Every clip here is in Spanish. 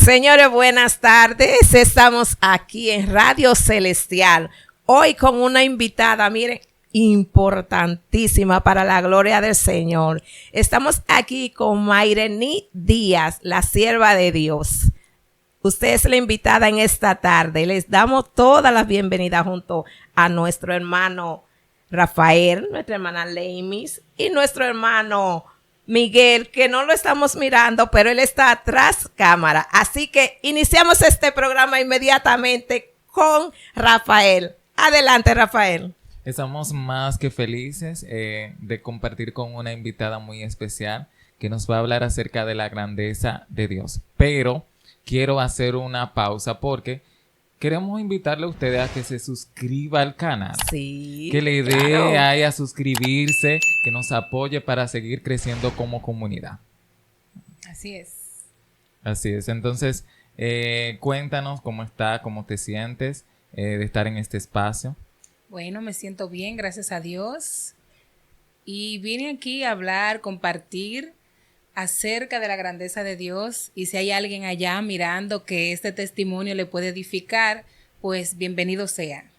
Señores, buenas tardes. Estamos aquí en Radio Celestial. Hoy con una invitada, miren, importantísima para la gloria del Señor. Estamos aquí con Mayrení Díaz, la sierva de Dios. Usted es la invitada en esta tarde. Les damos todas las bienvenidas junto a nuestro hermano Rafael, nuestra hermana Leimis y nuestro hermano Miguel, que no lo estamos mirando, pero él está tras cámara. Así que iniciamos este programa inmediatamente con Rafael. Adelante, Rafael. Estamos más que felices de compartir con una invitada muy especial que nos va a hablar acerca de la grandeza de Dios. Pero quiero hacer una pausa porque queremos invitarle a ustedes a que se suscriba al canal. Sí. Que le dé ahí a suscribirse, que nos apoye para seguir creciendo como comunidad. Así es. Así es. Entonces, cuéntanos cómo está, cómo te sientes de estar en este espacio. Bueno, me siento bien, gracias a Dios. Y vine aquí a hablar, compartir acerca de la grandeza de Dios, y si hay alguien allá mirando que este testimonio le puede edificar, pues bienvenido sea.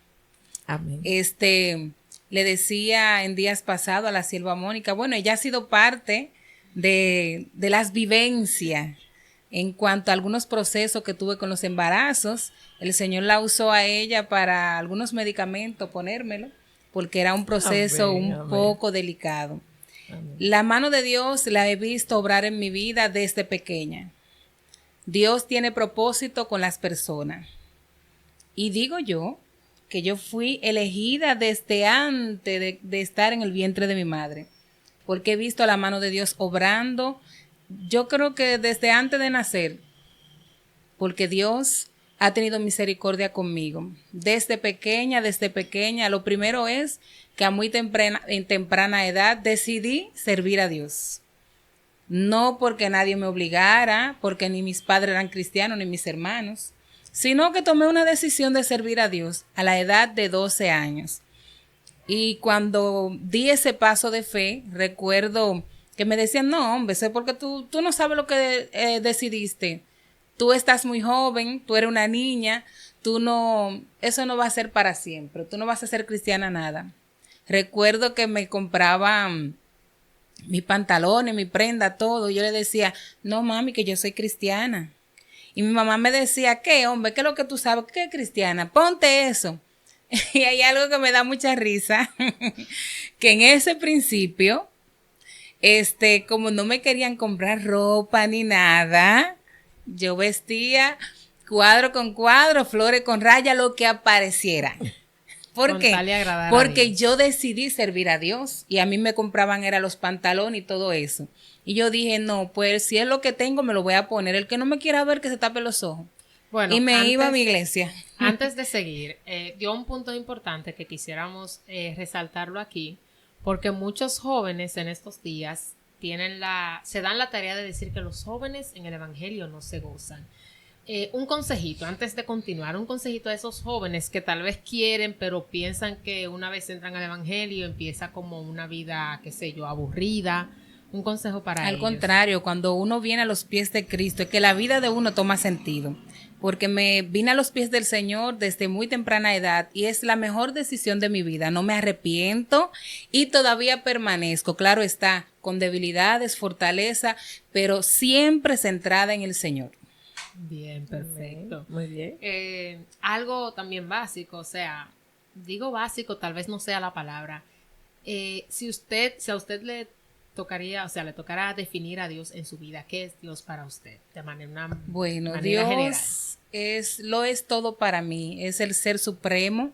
Amén. Le decía en días pasados a la sierva Mónica, bueno, ella ha sido parte de las vivencias en cuanto a algunos procesos que tuve con los embarazos. El Señor la usó a ella para algunos medicamentos, ponérmelo, porque era un proceso poco delicado. Amén. La mano de Dios la he visto obrar en mi vida desde pequeña. Dios tiene propósito con las personas. Y digo yo que yo fui elegida desde antes de estar en el vientre de mi madre, porque he visto la mano de Dios obrando, yo creo que desde antes de nacer, porque Dios ha tenido misericordia conmigo. Desde pequeña, lo primero es que a muy temprana edad decidí servir a Dios. No porque nadie me obligara, porque ni mis padres eran cristianos, ni mis hermanos, sino que tomé una decisión de servir a Dios a la edad de 12 años. Y cuando di ese paso de fe, recuerdo que me decían, no, hombre, sé porque tú no sabes lo que decidiste. Tú estás muy joven, tú eres una niña, eso no va a ser para siempre, tú no vas a ser cristiana nada. Recuerdo que me compraban mis pantalones, mi prenda, todo. Yo le decía, no mami, que yo soy cristiana. Y mi mamá me decía, ¿qué, hombre? ¿Qué es lo que tú sabes? ¿Qué es cristiana? Ponte eso. Y hay algo que me da mucha risa, que en ese principio, como no me querían comprar ropa ni nada, yo vestía cuadro con cuadro, flores con raya, lo que apareciera. ¿Por qué? Porque yo decidí servir a Dios y a mí me compraban era los pantalones y todo eso. Y yo dije, no, pues si es lo que tengo me lo voy a poner. El que no me quiera ver que se tape los ojos. Bueno, y iba a mi iglesia. Antes de seguir, dio un punto importante que quisiéramos resaltarlo aquí, porque muchos jóvenes en estos días se dan la tarea de decir que los jóvenes en el evangelio no se gozan. Un consejito, antes de continuar, un consejito a esos jóvenes que tal vez quieren, pero piensan que una vez entran al evangelio empieza como una vida, qué sé yo, aburrida. Un consejo para ellos. Al contrario, cuando uno viene a los pies de Cristo, es que la vida de uno toma sentido. Porque me vine a los pies del Señor desde muy temprana edad y es la mejor decisión de mi vida. No me arrepiento y todavía permanezco. Claro está, con debilidades, fortaleza, pero siempre centrada en el Señor. Bien, perfecto. Muy bien. Algo también básico, o sea, digo básico, tal vez no sea la palabra. Si a usted le tocará definir a Dios en su vida, ¿qué es Dios para usted? De manera Dios general. Lo es todo para mí, es el ser supremo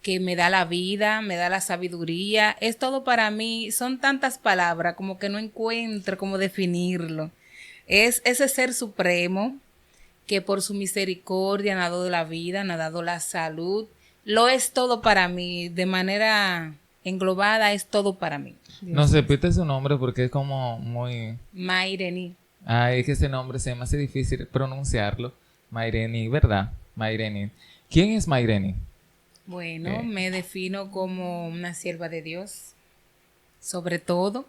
que me da la vida, me da la sabiduría, es todo para mí. Son tantas palabras como que no encuentro cómo definirlo. Es ese ser supremo que por su misericordia me ha dado la vida, me ha dado la salud. Lo es todo para mí, de manera englobada, es todo para mí. Nos repite su nombre porque es como muy... Mayrení. Es que ese nombre se me hace difícil pronunciarlo. Mayrení, ¿verdad? Mayrení. ¿Quién es Mayrení? Bueno, me defino como una sierva de Dios, sobre todo,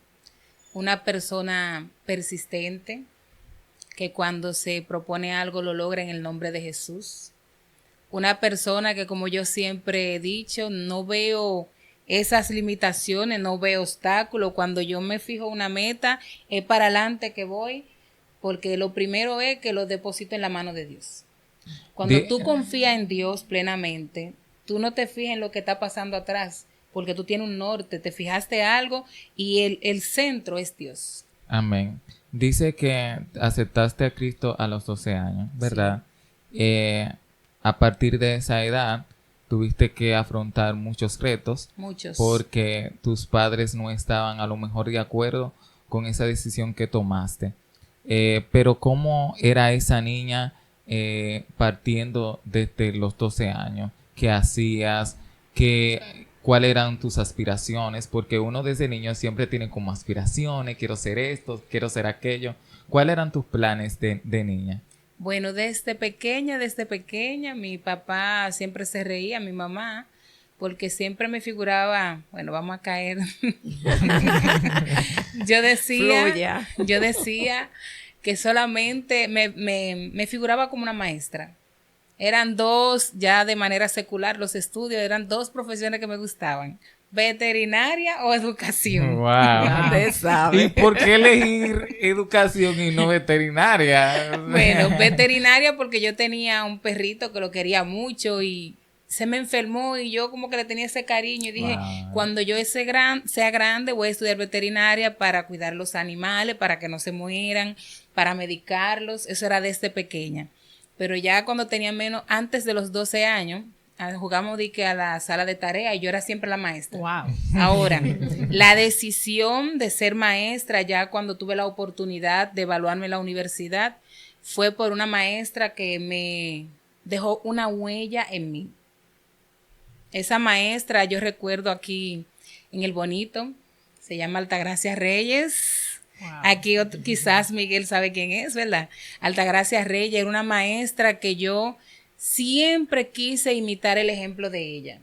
una persona persistente, que cuando se propone algo lo logra en el nombre de Jesús. Una persona que, como yo siempre he dicho, no veo esas limitaciones, no veo obstáculos. Cuando yo me fijo una meta, es para adelante que voy, porque lo primero es que lo deposito en la mano de Dios. Cuando tú confías en Dios plenamente, tú no te fijas en lo que está pasando atrás, porque tú tienes un norte, te fijaste algo y el centro es Dios. Amén. Dice que aceptaste a Cristo a los 12 años, ¿verdad? Sí. A partir de esa edad tuviste que afrontar muchos retos. Muchos. Porque tus padres no estaban a lo mejor de acuerdo con esa decisión que tomaste. Pero ¿cómo era esa niña partiendo desde los 12 años? ¿Qué hacías? ¿Cuáles eran tus aspiraciones? Porque uno desde niño siempre tiene como aspiraciones, quiero ser esto, quiero ser aquello. ¿Cuáles eran tus planes de niña? Bueno, desde pequeña, mi papá siempre se reía, mi mamá, porque siempre me figuraba, bueno, vamos a caer. Yo decía que solamente me figuraba como una maestra. Eran dos, ya de manera secular, los estudios, eran dos profesiones que me gustaban. Veterinaria o educación. Wow. Usted sabe. ¿Y por qué elegir educación y no veterinaria? Bueno, veterinaria porque yo tenía un perrito que lo quería mucho y se me enfermó y yo como que le tenía ese cariño y dije, cuando yo sea grande voy a estudiar veterinaria para cuidar los animales, para que no se mueran, para medicarlos. Eso era desde pequeña. Pero ya cuando tenía antes de los 12 años, jugamos a la sala de tarea y yo era siempre la maestra. Wow. Ahora, la decisión de ser maestra, ya cuando tuve la oportunidad de evaluarme en la universidad, fue por una maestra que me dejó una huella en mí. Esa maestra, yo recuerdo aquí en El Bonito, se llama Altagracia Reyes. Wow. Aquí quizás Miguel sabe quién es, ¿verdad? Altagracia Reyes era una maestra que yo siempre quise imitar el ejemplo de ella.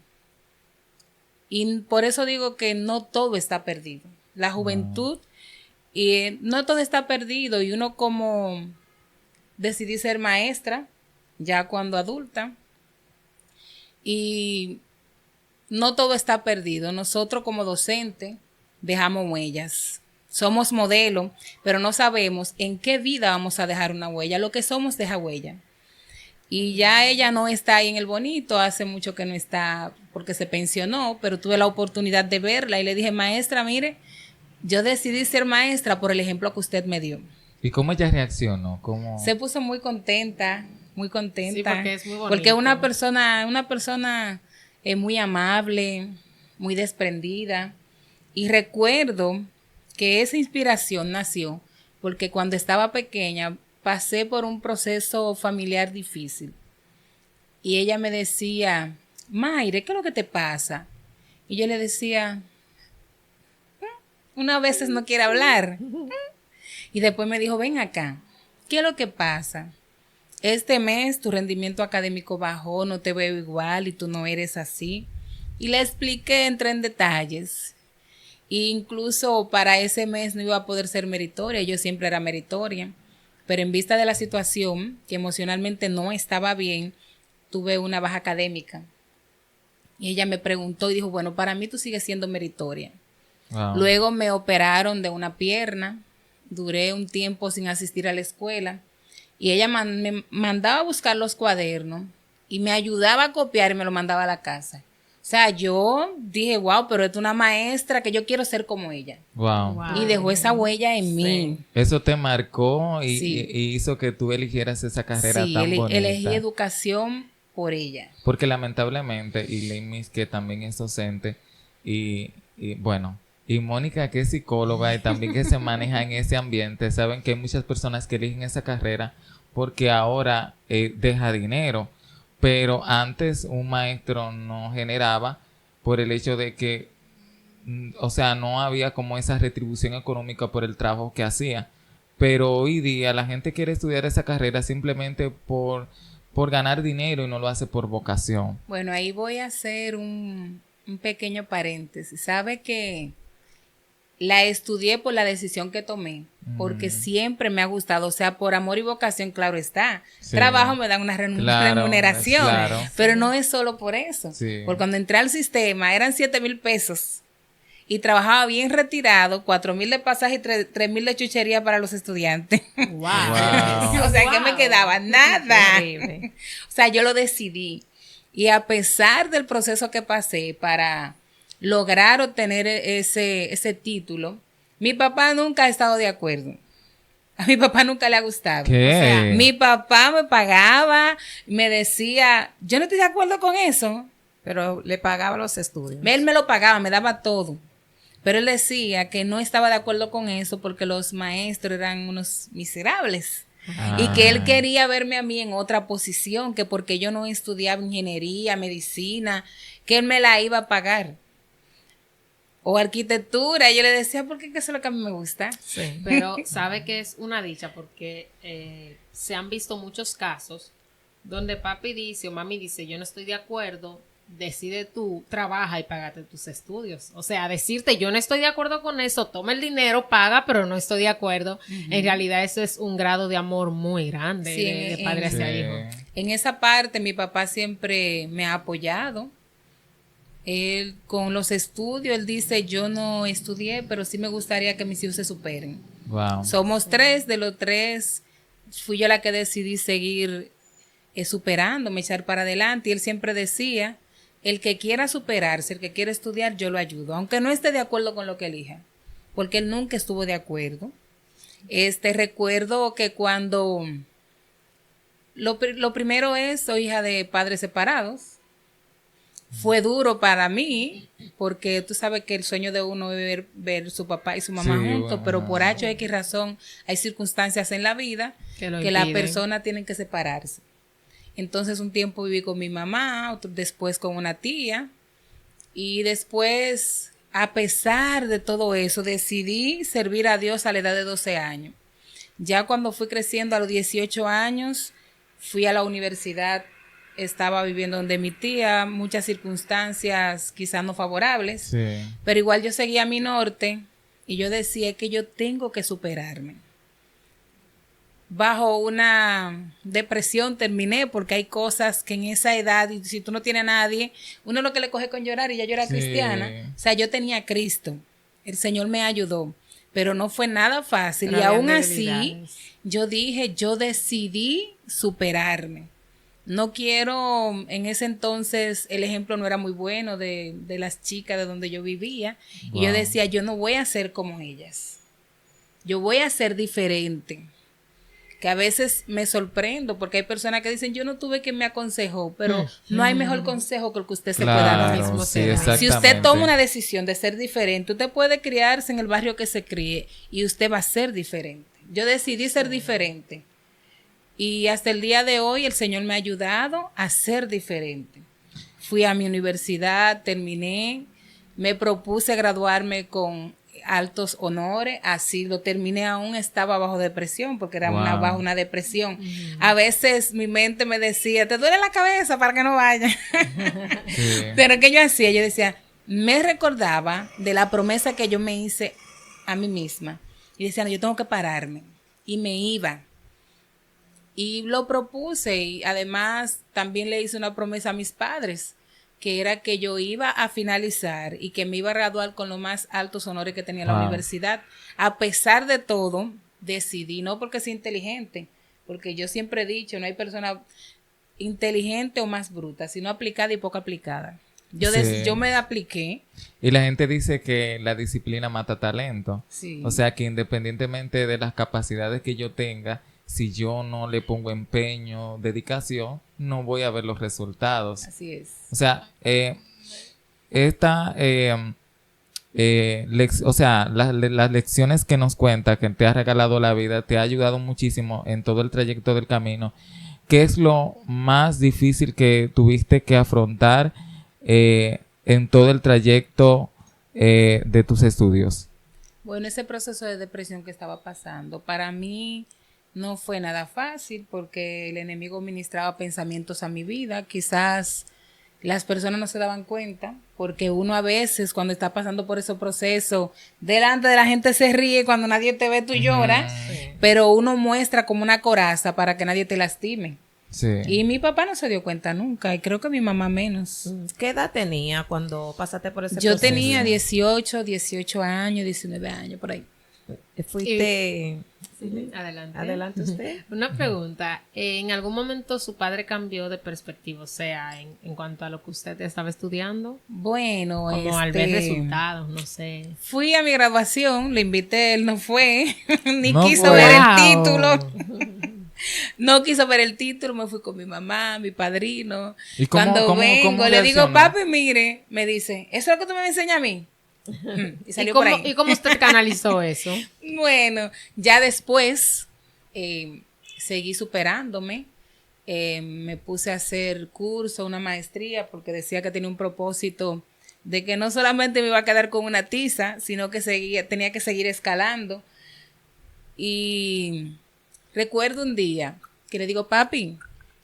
Y por eso digo que no todo está perdido. La juventud, no todo está perdido. Y uno como decidí ser maestra, ya cuando adulta, y no todo está perdido. Nosotros como docentes dejamos huellas. Somos modelos, pero no sabemos en qué vida vamos a dejar una huella. Lo que somos deja huella. Y ya ella no está ahí en El Bonito, hace mucho que no está porque se pensionó, pero tuve la oportunidad de verla y le dije, maestra, mire, yo decidí ser maestra por el ejemplo que usted me dio. ¿Y cómo ella reaccionó? Se puso muy contenta. Sí, porque es muy bonito. Porque una persona muy amable, muy desprendida. Y recuerdo que esa inspiración nació porque cuando estaba pequeña pasé por un proceso familiar difícil. Y ella me decía, Mayre, ¿qué es lo que te pasa? Y yo le decía, una veces no quiere hablar. Y después me dijo, ven acá, ¿qué es lo que pasa? Este mes tu rendimiento académico bajó, no te veo igual y tú no eres así. Y le expliqué, entré en detalles. E incluso para ese mes no iba a poder ser meritoria, yo siempre era meritoria. Pero en vista de la situación, que emocionalmente no estaba bien, tuve una baja académica. Y ella me preguntó y dijo, bueno, para mí tú sigues siendo meritoria. Wow. Luego me operaron de una pierna, duré un tiempo sin asistir a la escuela y ella me mandaba a buscar los cuadernos y me ayudaba a copiar y me lo mandaba a la casa. O sea, yo dije, wow, pero es una maestra que yo quiero ser como ella. Wow. Y dejó esa huella en mí. Eso te marcó y hizo que tú eligieras esa carrera tan bonita. Sí, elegí educación por ella. Porque lamentablemente, y Leimis, que también es docente, y bueno, y Mónica, que es psicóloga y también que se maneja en ese ambiente, saben que hay muchas personas que eligen esa carrera porque ahora deja dinero. Pero antes un maestro no generaba por el hecho de que, o sea, no había como esa retribución económica por el trabajo que hacía. Pero hoy día la gente quiere estudiar esa carrera simplemente por ganar dinero y no lo hace por vocación. Bueno, ahí voy a hacer un pequeño paréntesis. Sabe que la estudié por la decisión que tomé, porque siempre me ha gustado, o sea, por amor y vocación, claro está. Sí. Trabajo me dan una Claro, remuneración, claro. pero no es solo por eso. Sí. Porque cuando entré al sistema eran 7,000 pesos y trabajaba bien retirado, 4,000 de pasaje y 3,000 de chuchería para los estudiantes. Wow. Wow. O sea, ¿qué me quedaba? Nada. Increíble. O sea, yo lo decidí. Y a pesar del proceso que pasé para lograr obtener ese título, mi papá nunca ha estado de acuerdo. A mi papá nunca le ha gustado. ¿Qué? O sea, mi papá me pagaba, me decía, yo no estoy de acuerdo con eso. Pero le pagaba los estudios. Él me lo pagaba, me daba todo. Pero él decía que no estaba de acuerdo con eso porque los maestros eran unos miserables. Y que él quería verme a mí en otra posición, que porque yo no estudiaba ingeniería, medicina, que él me la iba a pagar. O arquitectura. Y yo le decía, ¿por qué? Que eso es lo que a mí me gusta. Sí. Pero sabe que es una dicha porque se han visto muchos casos donde papi dice o mami dice, yo no estoy de acuerdo, decide tú, trabaja y págate tus estudios. O sea, decirte, yo no estoy de acuerdo con eso, toma el dinero, paga, pero no estoy de acuerdo. En realidad eso es un grado de amor muy grande Sí, de padre hacia hijo. En esa parte mi papá siempre me ha apoyado. Él con los estudios, él dice, yo no estudié, pero sí me gustaría que mis hijos se superen. Wow. Somos 3, de los 3 fui yo la que decidí seguir superándome, echar para adelante. Y él siempre decía, el que quiera superarse, el que quiera estudiar, yo lo ayudo, aunque no esté de acuerdo con lo que elija, porque él nunca estuvo de acuerdo. Recuerdo que cuando lo primero es, soy hija de padres separados. Fue duro para mí, porque tú sabes que el sueño de uno es ver su papá y su mamá Sí, juntos, bueno. pero por X razón hay circunstancias en la vida Que lo que la impiden. persona tiene que separarse. Entonces un tiempo viví con mi mamá, después con una tía, y después, a pesar de todo eso, decidí servir a Dios a la edad de 12 años. Ya cuando fui creciendo a los 18 años, fui a la universidad. Estaba viviendo donde mi tía, muchas circunstancias quizás no favorables, Sí. pero igual yo seguía mi norte y yo decía que yo tengo que superarme. Bajo una depresión terminé porque hay cosas que en esa edad, y si tú no tienes a nadie, uno lo que le coge con llorar y ya yo era Sí. cristiana. O sea, yo tenía a Cristo, el Señor me ayudó, pero no fue nada fácil. Pero Y habían aún así, debilidades. yo dije, yo decidí superarme. No quiero, en ese entonces el ejemplo no era muy bueno de las chicas de donde yo vivía. Y yo Wow. decía, yo no voy a ser como ellas. Yo voy a ser diferente. Que a veces me sorprendo porque hay personas que dicen, yo no tuve quien me aconsejó, pero no hay mejor consejo que el que usted se pueda dar. Claro, mismo sí, se da. Si usted exactamente. toma una decisión de ser diferente, usted puede criarse en el barrio que se críe y usted va a ser diferente. Yo decidí ser diferente. Y hasta el día de hoy el Señor me ha ayudado a ser diferente. Fui a mi universidad, terminé, me propuse graduarme con altos honores, así lo terminé, aún estaba bajo depresión, porque era Wow. bajo una depresión. A veces mi mente me decía, ¿te duele la cabeza para que no vayas? Sí. Pero ¿qué yo hacía? Yo decía, me recordaba de la promesa que yo me hice a mí misma. Y decía, no, yo tengo que pararme. Y me iba. Y lo propuse y además también le hice una promesa a mis padres, que era que yo iba a finalizar y que me iba a graduar con los más altos honores que tenía la Wow. universidad. A pesar de todo, decidí, no porque sea inteligente, porque yo siempre he dicho, no hay persona inteligente o más bruta, sino aplicada y poco aplicada. Sí. Yo me apliqué. Y la gente dice que la disciplina mata talento. Sí. O sea que independientemente de las capacidades que yo tenga, si yo no le pongo empeño, dedicación, no voy a ver los resultados. Así es. O sea, las lecciones que nos cuenta, que te ha regalado la vida, te ha ayudado muchísimo en todo el trayecto del camino. ¿Qué es lo más difícil que tuviste que afrontar en todo el trayecto de tus estudios? Bueno, ese proceso de depresión que estaba pasando, para mí no fue nada fácil porque el enemigo ministraba pensamientos a mi vida. Quizás Las personas no se daban cuenta porque uno a veces cuando está pasando por ese proceso, delante de la gente se ríe, cuando nadie te ve tú lloras, pero uno muestra como una coraza para que nadie te lastime. Sí. Y mi papá no se dio cuenta nunca y creo que mi mamá menos. ¿Qué edad tenía cuando pasaste por ese Yo proceso? tenía 18 años, 19 años, por ahí. Fuiste... Adelante. Adelante usted. Una pregunta. ¿En algún momento su padre cambió de perspectiva? O sea, en cuanto a lo que usted estaba estudiando. Bueno, Como al ver resultados, no sé. fui a mi graduación, le invité, él no fue, ni No quiso fue. ver el Wow. título. No quiso ver el título, me fui con mi mamá, mi padrino. ¿Y cómo- Cuando cómo- vengo, cómo le digo, reaccionó? papi, mire, me dice, ¿eso es lo que tú me enseñas a mí? Y salió por ahí. ¿Y cómo usted canalizó eso? Bueno, ya después seguí superándome. Me puse a hacer curso, una maestría, porque decía que tenía un propósito de que no solamente me iba a quedar con una tiza, sino que tenía que seguir escalando. Y recuerdo un día que le digo, papi,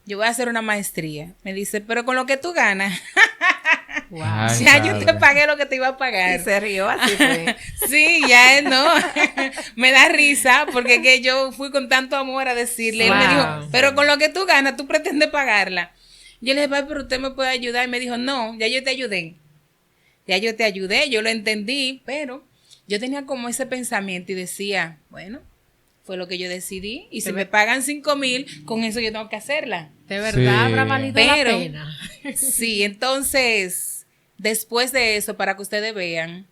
yo voy a hacer una maestría. Me dice, pero con lo que tú ganas, Wow. Ay, ya yo te padre. pagué lo que te iba a Y pagar. se rió, así fue. Sí, ya no. Me da risa porque que yo fui con tanto amor a decirle. Él me Wow. dijo, pero con lo que tú ganas, tú pretendes pagarla. Yo le dije, "Papi, pero usted me puede ayudar." Y me dijo, no, ya yo te ayudé. Ya yo te ayudé, yo lo entendí, pero yo tenía como ese pensamiento y decía, bueno, fue lo que yo decidí. Y si me pagan 5,000, con eso yo tengo que hacerla. ¿De verdad Sí. habrá valido Pero- la pena? Sí, entonces, después de eso, para que ustedes vean,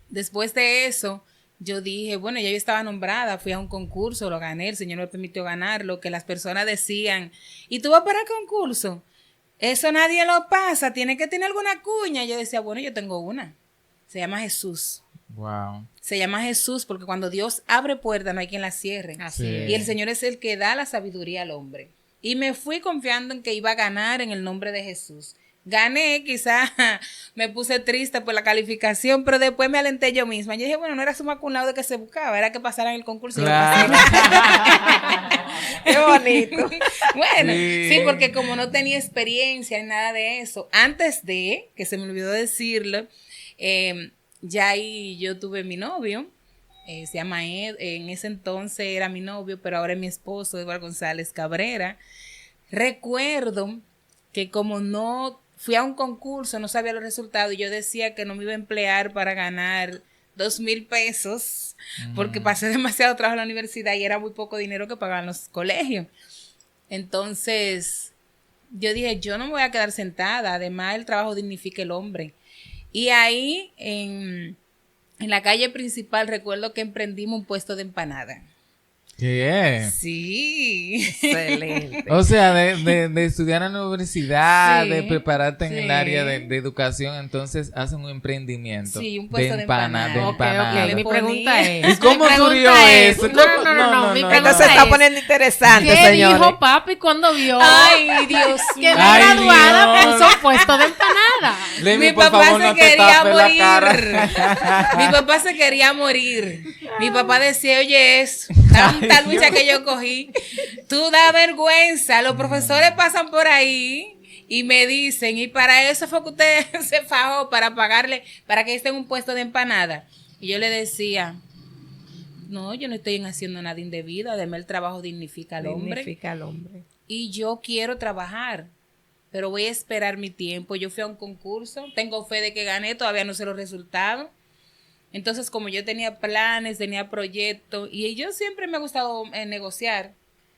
después de eso, yo dije, bueno, ya yo estaba nombrada, fui a un concurso, lo gané, el Señor me permitió ganarlo, que las personas decían, ¿y tú vas para el concurso? Eso nadie lo pasa, tiene que tener alguna cuña. Yo decía, bueno, yo tengo una, se llama Jesús. Wow. Se llama Jesús porque cuando Dios abre puertas no hay quien la cierre. Así Sí. es. Y el Señor es el que da la sabiduría al hombre. Y me fui confiando en que iba a ganar en el nombre de Jesús. Gané, quizá me puse triste por la calificación, pero después me alenté yo misma. Yo dije, bueno, no era suma cum laude que se buscaba, era que pasaran el concurso. Y yo Claro. Qué bonito. Bueno, Sí. sí, porque como no tenía experiencia ni nada de eso, antes de, que se me olvidó decirlo, ya ahí yo tuve mi novio, se llama Ed, en ese entonces era mi novio, pero ahora es mi esposo, Eduardo González Cabrera. Recuerdo que como no fui a un concurso, no sabía los resultados, y yo decía que no me iba a emplear para ganar 2,000 pesos, porque pasé demasiado trabajo en la universidad y era muy poco dinero que pagaban los colegios. Entonces, yo dije, yo no me voy a quedar sentada, además el trabajo dignifica el hombre. Y ahí, en la calle principal, recuerdo que emprendimos un puesto de empanada. ¿Qué? Sí. Excelente. O sea, de estudiar en la universidad, Sí, de prepararte en sí. el área de educación, entonces hacen un emprendimiento. Sí, un puesto de empana- de empanada. Ok, empanada. ok. Mi Ponía- pregunta ¿Y es... cómo mi pregunta surgió es- eso? No. Mi no. pregunta Esto se está es, poniendo interesante, ¿qué señores. dijo papi cuando vio Ay, Dios que mío. la Ay, graduada Dios. puso puesto de empanada? Lemmy, Mi por papá favor, se no te quería tapes la morir. cara. Mi papá se quería morir. Mi papá decía, oye, eso, tanta lucha que yo cogí. Tú da vergüenza. Los profesores pasan por ahí y me dicen, y para eso fue que usted se fajó, para pagarle, para que esté en un puesto de empanada. Y yo le decía, no, yo no estoy haciendo nada indebido. Además, el trabajo dignifica al hombre. Dignifica al hombre. Y yo quiero trabajar, pero voy a esperar mi tiempo. Yo fui a un concurso, tengo fe de que gané, todavía no sé los resultados. Entonces, como yo tenía planes, tenía proyectos, y yo siempre me ha gustado negociar,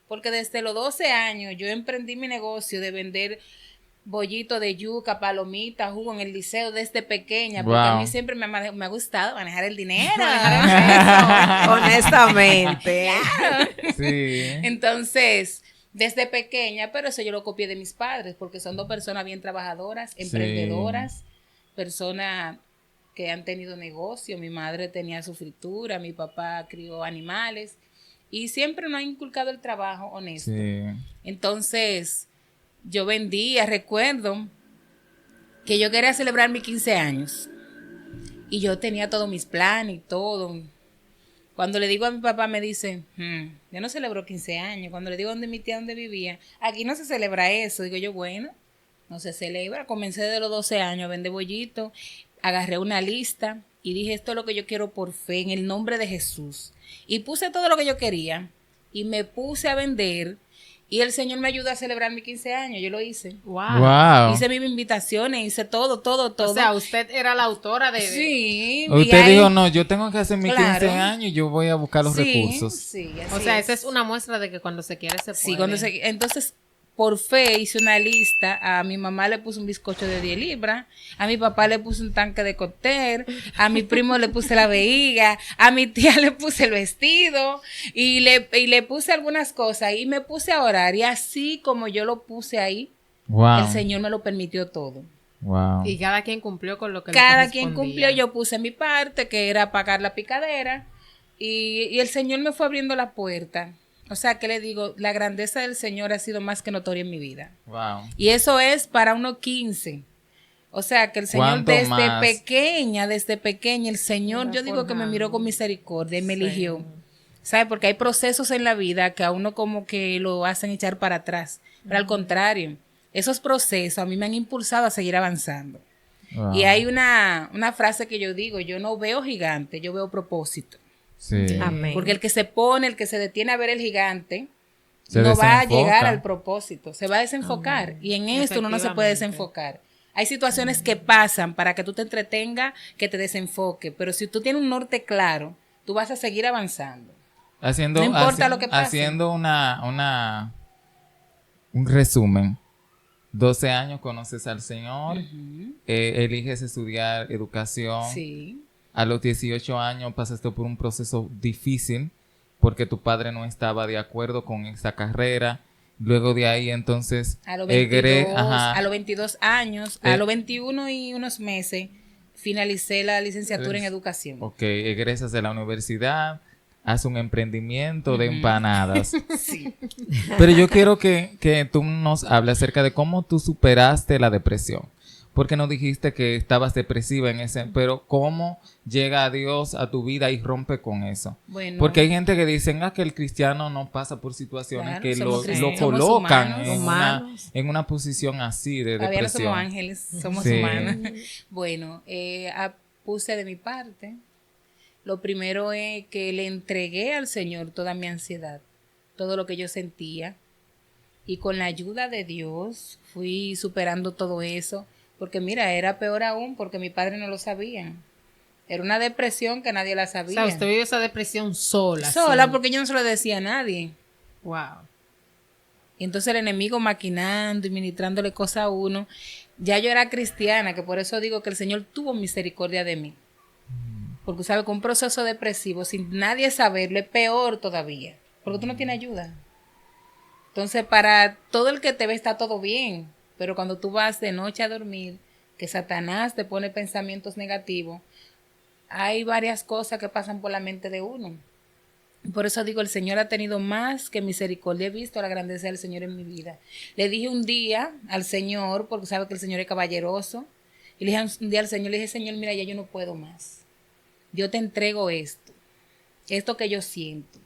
porque desde los 12 años yo emprendí mi negocio de vender bollito de yuca, palomitas, jugo en el liceo desde pequeña, porque a Wow. mí siempre me ha gustado manejar el dinero, manejar el Honestamente. Sí. Entonces, desde pequeña, pero eso yo lo copié de mis padres, porque son dos personas bien trabajadoras, emprendedoras, personas que han tenido negocio. Mi madre tenía su fritura, mi papá crió animales, y siempre nos ha inculcado el trabajo honesto. Sí. Entonces, yo vendía, recuerdo que yo quería celebrar mis 15 años, y yo tenía todos mis planes y todo. Cuando le digo a mi papá, me dice, yo no celebro 15 años. Cuando le digo a mi tía dónde vivía, aquí no se celebra eso. Digo yo, bueno, no se celebra. Comencé desde los 12 años a vender bollitos, agarré una lista y dije, esto es lo que yo quiero por fe, en el nombre de Jesús. Y puse todo lo que yo quería y me puse a vender y el Señor me ayudó a celebrar mis 15 años, yo lo hice. Wow. Hice mis invitaciones, hice todo. O sea, usted era la autora de... Sí. Usted dijo, no, yo tengo que hacer mis Claro. 15 años y yo voy a buscar los recursos. Sí, O sea, esa es una muestra de que cuando se quiere se puede. Sí, entonces, por fe hice una lista. A mi mamá le puse un bizcocho de 10 libras, a mi papá le puse un tanque de cóctel, a mi primo le puse la vejiga, a mi tía le puse el vestido y le puse algunas cosas y me puse a orar. Y así como yo lo puse ahí, Wow. el Señor me lo permitió todo. Wow. Y cada quien cumplió con lo que le Cada quien correspondía. cumplió, yo puse mi parte, que era pagar la picadera, y el Señor me fue abriendo la puerta. O sea, ¿qué le digo? La grandeza del Señor ha sido más que notoria en mi vida. Wow. Y eso es para unos 15. O sea, que el Señor ¿Cuánto desde más? pequeña, el Señor, yo digo que me miró con misericordia y me eligió. ¿Sabe? Porque hay procesos en la vida que a uno como que lo hacen echar para atrás. Pero al contrario, esos procesos a mí me han impulsado a seguir avanzando. Wow. Y hay una frase que yo digo, yo no veo gigante, yo veo propósito. Sí. Amén. Porque el que se detiene a ver el gigante, Se no va a desenfoca. llegar al propósito, se va a desenfocar. Y en esto uno no se puede Efectivamente. desenfocar. Hay situaciones que pasan para que tú te entretengas, que te desenfoque, pero si tú tienes un norte claro, tú vas a seguir avanzando. Haciendo, No importa lo que pase. Haciendo un resumen. 12 años conoces al Señor, eliges estudiar educación. Sí. A los 18 años pasaste por un proceso difícil porque tu padre no estaba de acuerdo con esa carrera. Luego de ahí entonces A los 22, ajá. a los 22 años, a los 21 y unos meses, finalicé la licenciatura en educación. Ok, egresas de la universidad, haz un emprendimiento de empanadas. Sí. Pero yo quiero que tú nos hables acerca de cómo tú superaste la depresión. Porque no dijiste que estabas depresiva en ese, pero cómo llega Dios a tu vida y rompe con eso. Bueno, Porque hay gente que dice que el cristiano no pasa por situaciones Claro, que somos lo cristianos, colocan somos en una posición así de todavía no depresión. somos ángeles, somos Sí. humanos. Bueno, puse de mi parte. Lo primero es que le entregué al Señor toda mi ansiedad, todo lo que yo sentía. Y con la ayuda de Dios fui superando todo eso. Porque mira, era peor aún porque mi padre no lo sabía. Era una depresión que nadie la O sabía. sea, usted vive esa depresión sola. Sola sin- porque yo no se lo decía a nadie. Wow. Y entonces el enemigo maquinando y ministrándole cosas a uno. Ya yo era cristiana, que por eso digo que el Señor tuvo misericordia de mí. Porque sabe que un proceso depresivo sin nadie saberlo es peor todavía. Porque tú no tienes ayuda. Entonces para todo el que te ve está todo bien. Pero cuando tú vas de noche a dormir, que Satanás te pone pensamientos negativos, hay varias cosas que pasan por la mente de uno. Por eso digo, el Señor ha tenido más que misericordia. He visto la grandeza del Señor en mi vida. Le dije un día al Señor, porque sabe que el Señor es caballeroso, y le dije un día al Señor, le dije, Señor, mira, ya yo no puedo más. Yo te entrego esto que yo siento.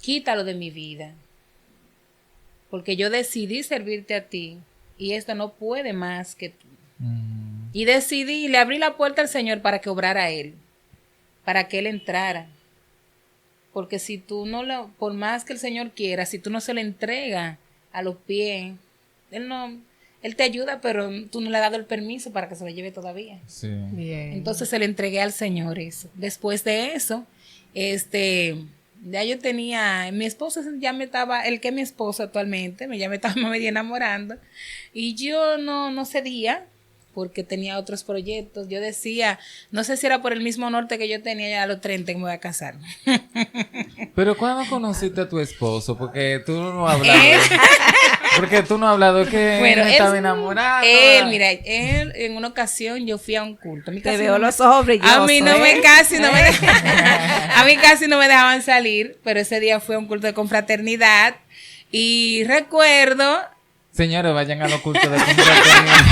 Quítalo de mi vida. Porque yo decidí servirte a ti, y esto no puede más que tú. Y decidí, le abrí la puerta al Señor para que obrara Él, para que Él entrara. Porque si tú no lo, por más que el Señor quiera, si tú no se lo entregas a los pies, Él te ayuda, pero tú no le has dado el permiso para que se lo lleve todavía. Sí. Bien. Entonces se le entregué al Señor eso. Después de eso, ya yo tenía, mi esposo ya me estaba, el que es mi esposo actualmente, ya me estaba medio enamorando, y yo no cedía, porque tenía otros proyectos. Yo decía, no sé si era por el mismo norte que yo tenía ya a los 30 que me voy a casar. Pero ¿cuándo conociste a tu esposo? Porque tú no has hablado. Porque tú no has hablado que Bueno, él estaba enamorado. Él en una ocasión yo fui a un culto. A mí Te casi veo no me- los ojos brillosos. A mí no me ¿eh? a mí casi no me dejaban salir, pero ese día fue a un culto de confraternidad y recuerdo, Señores, vayan a los cultos de confraternidad.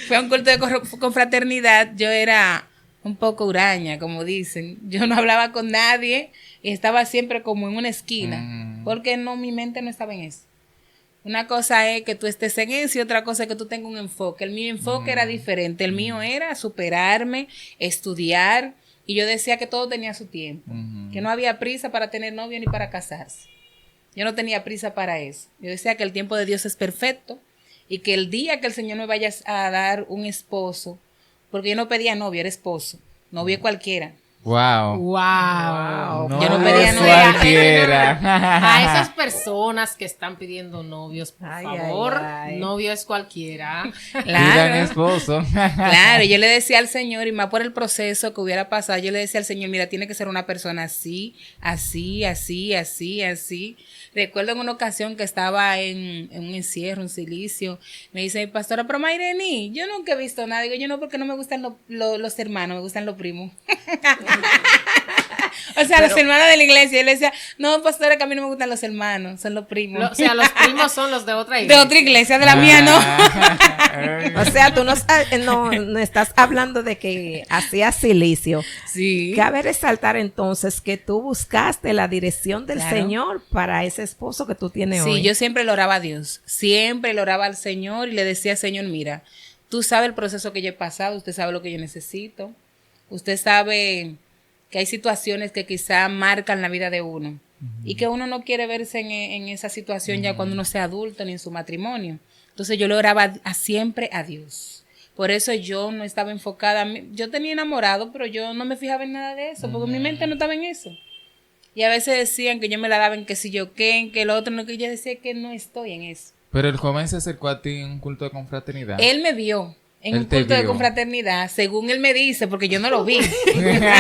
fue a un culto de confraternidad, yo era un poco huraña, como dicen. Yo no hablaba con nadie y estaba siempre como en una esquina, porque no, mi mente no estaba en eso. Una cosa es que tú estés en eso y otra cosa es que tú tengas un enfoque. El mío enfoque era diferente. El mío era superarme, estudiar. Y yo decía que todo tenía su tiempo. Que no había prisa para tener novio ni para casarse. Yo no tenía prisa para eso. Yo decía que el tiempo de Dios es perfecto. Y que el día que el Señor me vaya a dar un esposo, porque yo no pedía novio, era esposo. Novio cualquiera. Wow. Wow. Yo no pedía es novio. cualquiera. A esas personas que están pidiendo novios, por Ay, favor, ay, ay. novio es cualquiera. Pidan Claro. esposo. Claro, yo le decía al Señor, y más por el proceso que hubiera pasado, yo le decía al Señor, mira, tiene que ser una persona así, así, así, así, así. Recuerdo en una ocasión que estaba en un encierro, en silicio, me dice mi pastora, pero Mayreni, yo nunca he visto nada. Digo, yo no, porque no me gustan los hermanos, me gustan los primos. O sea, los hermanos de la iglesia. Yo le decía, no, pastora, que a mí no me gustan los hermanos, son los primos. O sea, los primos son los de otra De iglesia. otra iglesia, de la mía no. O sea, tú no estás hablando de que hacías silicio. Sí. Cabe resaltar entonces que tú buscaste la dirección del Claro. Señor para ese esposo que tú tienes hoy. Sí, yo siempre le oraba a Dios, siempre le oraba al Señor y le decía, Señor, mira, tú sabes el proceso que yo he pasado, usted sabe lo que yo necesito, usted sabe que hay situaciones que quizá marcan la vida de uno y que uno no quiere verse en esa situación ya cuando uno sea adulto ni en su matrimonio. Entonces yo le oraba siempre a Dios. Por eso yo no estaba enfocada, yo tenía enamorado, pero yo no me fijaba en nada de eso, porque mi mente no estaba en eso. Y a veces decían que yo me la daba en que si yo qué, en que el otro, no, que yo decía que no estoy en eso. Pero el joven se acercó a ti en un culto de confraternidad. Él me vio en Él un te culto de vio. confraternidad, según él me dice, porque yo no lo vi.